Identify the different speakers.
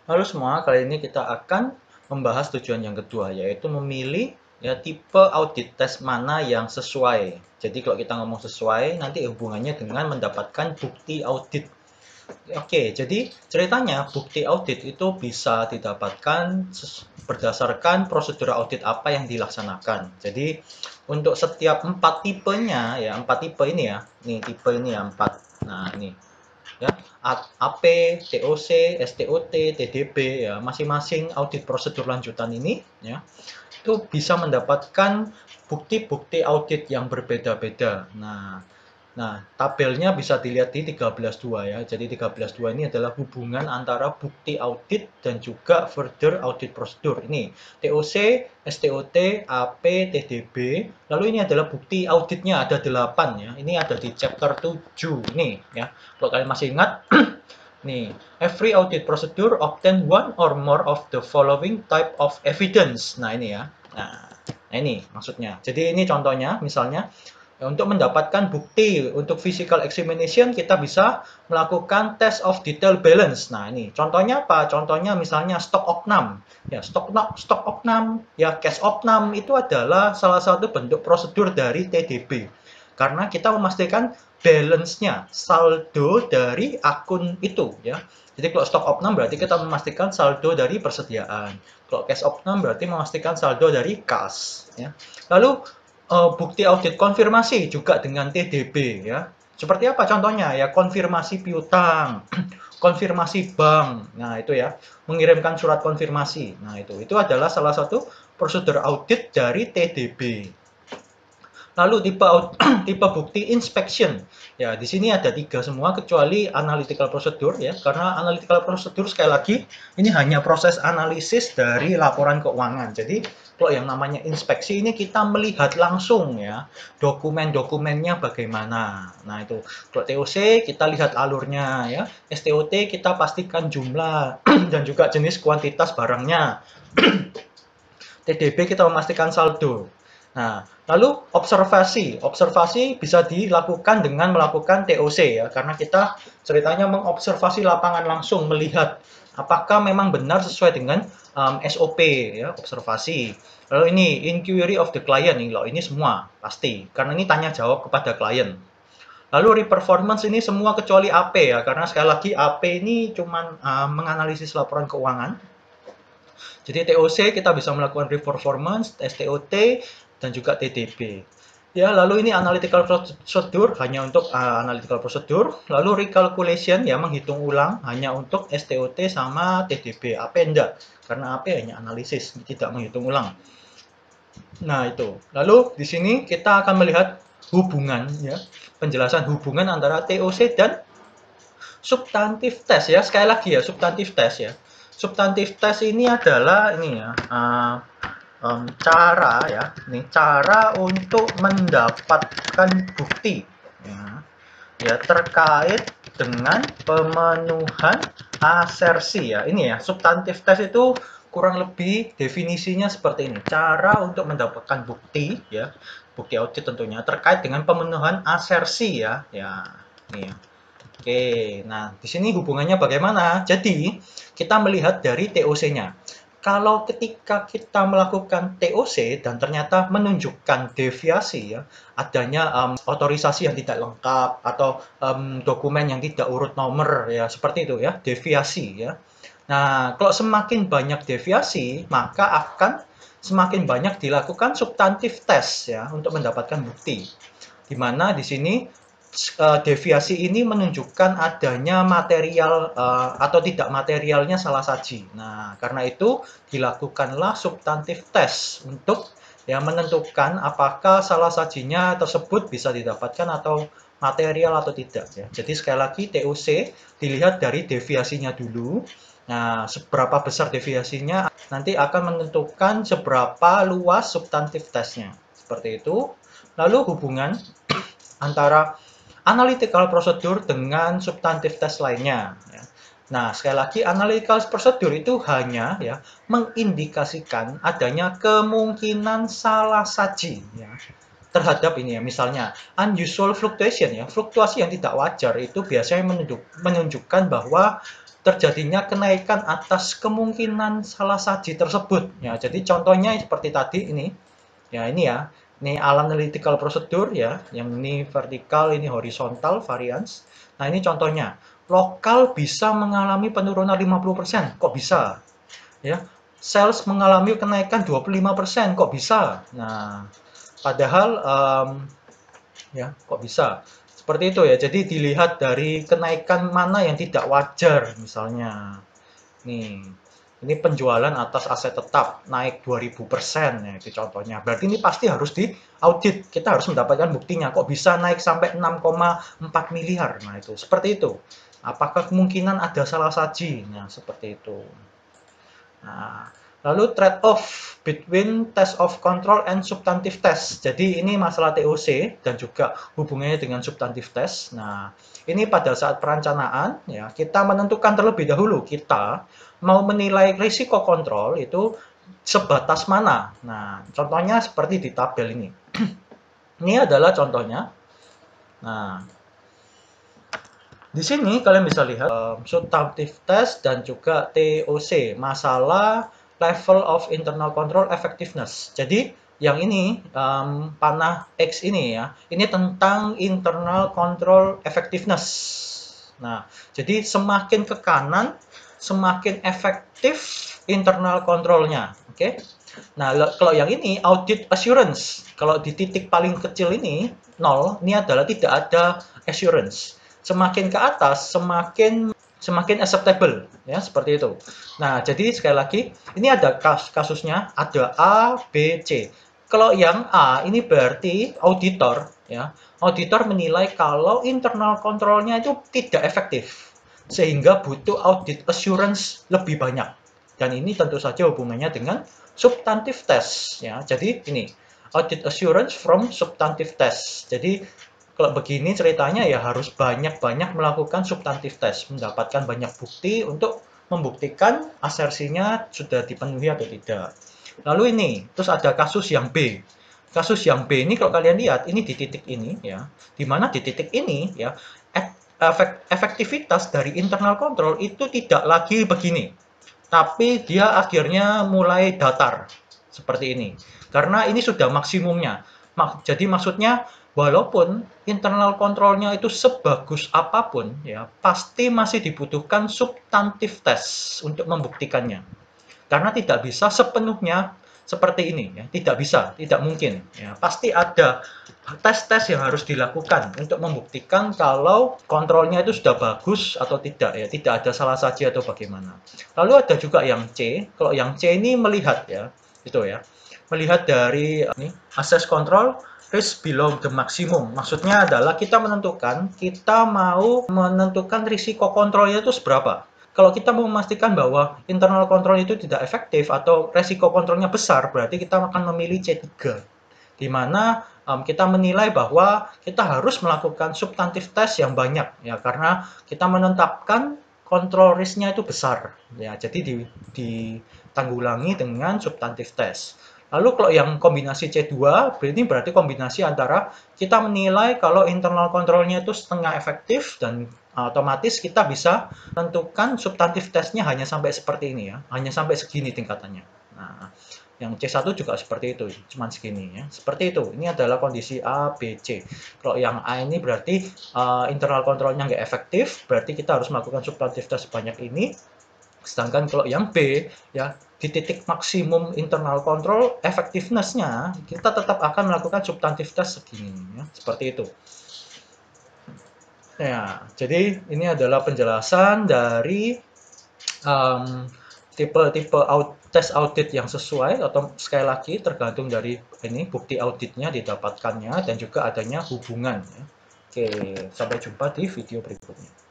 Speaker 1: Halo semua, kali ini kita akan membahas tujuan yang kedua, yaitu memilih ya tipe audit tes mana yang sesuai. Jadi kalau kita ngomong sesuai, nanti hubungannya dengan mendapatkan bukti audit. Oke, jadi ceritanya bukti audit itu bisa didapatkan berdasarkan prosedur audit apa yang dilaksanakan. Jadi untuk setiap empat tipenya ya, empat tipe ini ya, nih tipe ini ya empat. Nah ini ya AP, TOC, STOT, TDB ya masing-masing audit prosedur lanjutan ini ya itu bisa mendapatkan bukti-bukti audit yang berbeda-beda. Nah, tabelnya bisa dilihat di 13.2 ya. Jadi 13.2 ini adalah hubungan antara bukti audit dan juga further audit prosedur. Ini TOC, STOT, AP, TDB. Lalu ini adalah bukti auditnya ada 8 ya. Ini ada di chapter 7 ini ya. Kalau kalian masih ingat nih, every audit procedure obtain one or more of the following type of evidence. Nah, ini ya. Nah, ini maksudnya. Jadi ini contohnya, misalnya ya, untuk mendapatkan bukti untuk physical examination kita bisa melakukan test of detail balance. Nah, ini contohnya apa? Contohnya misalnya stok opnam. Ya, stok opnam, ya cash opnam itu adalah salah satu bentuk prosedur dari TDB. Karena kita memastikan balance-nya, saldo dari akun itu ya. Jadi kalau stok opnam berarti kita memastikan saldo dari persediaan. Kalau cash opnam berarti memastikan saldo dari kas ya. Lalu bukti audit konfirmasi juga dengan TDB ya. Seperti apa contohnya ya konfirmasi piutang, konfirmasi bank. Nah, itu ya, mengirimkan surat konfirmasi. Nah, itu adalah salah satu prosedur audit dari TDB. Lalu tipe tipe bukti inspection. Ya, di sini ada 3 semua kecuali analytical procedure ya. Karena analytical procedure sekali lagi ini hanya proses analisis dari laporan keuangan. Jadi kalau yang namanya inspeksi ini kita melihat langsung ya dokumen-dokumennya bagaimana. Nah, itu kalau TOC kita lihat alurnya ya. STOT kita pastikan jumlah dan juga jenis kuantitas barangnya. TDB kita memastikan saldo. Nah, lalu observasi. Observasi bisa dilakukan dengan melakukan TOC ya, karena kita ceritanya mengobservasi lapangan langsung, melihat apakah memang benar sesuai dengan SOP ya, observasi. Lalu ini inquiry of the client nih, loh ini semua pasti, karena ini tanya jawab kepada klien. Lalu reperformance ini semua kecuali AP ya, karena sekali lagi AP ini cuman menganalisis laporan keuangan. Jadi TOC kita bisa melakukan reperformance, STOT, dan juga TDB. Ya, lalu ini analytical procedure hanya untuk analytical procedure, lalu recalculation ya menghitung ulang hanya untuk STOT sama TDB. AP enggak, karena AP hanya analisis, tidak menghitung ulang. Nah, itu. Lalu di sini kita akan melihat hubungan ya, penjelasan hubungan antara TOC dan substantif test ya. Sekali lagi ya, substantif test ya. Substantif test ini adalah ini ya, cara ya, ini cara untuk mendapatkan bukti ya, ya terkait dengan pemenuhan asersi ya. Ini ya, substantif test itu kurang lebih definisinya seperti ini. Cara untuk mendapatkan bukti ya, bukti audit tentunya terkait dengan pemenuhan asersi ya. Ya, ini ya. Oke, nah di sini hubungannya bagaimana? Jadi, kita melihat dari TOC-nya. Kalau ketika kita melakukan TOC dan ternyata menunjukkan deviasi ya, adanya otorisasi yang tidak lengkap atau dokumen yang tidak urut nomor ya, seperti itu ya, deviasi ya. Nah, kalau semakin banyak deviasi, maka akan semakin banyak dilakukan substantif test ya untuk mendapatkan bukti. Di mana di sini deviasi ini menunjukkan adanya material atau tidak materialnya salah saji. Nah, karena itu dilakukanlah substantif test untuk ya menentukan apakah salah sajinya tersebut bisa didapatkan atau material atau tidak ya. Jadi sekali lagi TOC dilihat dari deviasinya dulu. Nah, seberapa besar deviasinya nanti akan menentukan seberapa luas substantif testnya. Seperti itu. Lalu hubungan antara analytical procedure dengan substantif test lainnya. Ya. Nah, sekali lagi analytical procedure itu hanya ya mengindikasikan adanya kemungkinan salah saji ya, terhadap ini ya, misalnya unusual fluctuation ya, fluktuasi yang tidak wajar itu biasanya menunjukkan bahwa terjadinya kenaikan atas kemungkinan salah saji tersebut. Ya, jadi contohnya seperti tadi ini. Ya, ini ya. Ini analytical procedure ya, yang ini vertikal, ini horizontal variance. Nah, ini contohnya. Lokal bisa mengalami penurunan 50%. Kok bisa? Ya. Sales mengalami kenaikan 25%. Kok bisa? Nah, padahal ya, kok bisa? Seperti itu ya. Jadi dilihat dari kenaikan mana yang tidak wajar misalnya. Nih, ini penjualan atas aset tetap naik 2000% ya, itu contohnya. Berarti ini pasti harus diaudit. Kita harus mendapatkan buktinya. Kok bisa naik sampai 6,4 miliar? Nah, itu seperti itu. Apakah kemungkinan ada salah saji? Nah, seperti itu. Nah, lalu trade-off between test of control and substantive test. Jadi ini masalah TOC dan juga hubungannya dengan substantive test. Nah, ini pada saat perencanaan ya, kita menentukan terlebih dahulu kita mau menilai risiko kontrol itu sebatas mana. Nah, contohnya seperti di tabel ini. Ini adalah contohnya. Nah, di sini kalian bisa lihat substantive test dan juga TOC, masalah level of internal control effectiveness. Jadi yang ini panah X ini ya, ini tentang internal control effectiveness. Nah, jadi semakin ke kanan, semakin efektif internal controlnya. Oke. Nah, kalau yang ini audit assurance, kalau di titik paling kecil ini 0, ini adalah tidak ada assurance. Semakin ke atas, semakin acceptable, ya seperti itu. Nah, jadi sekali lagi, ini ada kasusnya, ada A, B, C. Kalau yang A ini berarti auditor, ya, auditor menilai kalau internal kontrolnya itu tidak efektif, sehingga butuh audit assurance lebih banyak. Dan ini tentu saja hubungannya dengan substantive test, ya. Jadi ini audit assurance from substantive test. Jadi kalau begini ceritanya ya harus banyak-banyak melakukan substantive test, mendapatkan banyak bukti untuk membuktikan asersinya sudah dipenuhi atau tidak. Lalu ini, terus ada kasus yang B. Kasus yang B ini kalau kalian lihat, ini di titik ini ya, di mana di titik ini ya, efektivitas dari internal control itu tidak lagi begini, tapi dia akhirnya mulai datar seperti ini. Karena ini sudah maksimumnya. Jadi maksudnya walaupun internal kontrolnya itu sebagus apapun ya, pasti masih dibutuhkan substantive test untuk membuktikannya. Karena tidak bisa sepenuhnya seperti ini ya, tidak bisa, tidak mungkin ya. Pasti ada tes-tes yang harus dilakukan untuk membuktikan kalau kontrolnya itu sudah bagus atau tidak ya, tidak ada salah saji atau bagaimana. Lalu ada juga yang C. Kalau yang C ini melihat ya, itu ya. Melihat dari ini access control risk below the maximum. Maksudnya adalah kita mau menentukan risiko kontrolnya itu seberapa. Kalau kita mau memastikan bahwa internal control itu tidak efektif atau resiko kontrolnya besar, berarti kita akan memilih C3. Di mana kita menilai bahwa kita harus melakukan substantive test yang banyak ya, karena kita menetapkan kontrol risknya itu besar ya, jadi ditanggulangi dengan substantive test. Lalu kalau yang kombinasi C2 berarti kombinasi antara kita menilai kalau internal kontrolnya itu setengah efektif dan otomatis kita bisa menentukan substantive testnya hanya sampai seperti ini ya, hanya sampai segini tingkatannya. Nah, yang C1 juga seperti itu, cuman segini ya. Seperti itu. Ini adalah kondisi A, B, C. Kalau yang A ini berarti internal kontrolnya nggak efektif, berarti kita harus melakukan substantive test sebanyak ini. Sedangkan kalau yang B, ya di titik maksimum internal control effectiveness-nya, kita tetap akan melakukan substantive test segini, ya. Seperti itu. Ya, jadi ini adalah penjelasan dari tipe-tipe tes audit yang sesuai, atau sekali lagi tergantung dari ini bukti auditnya didapatkannya dan juga adanya hubungan. Ya. Oke, sampai jumpa di video berikutnya.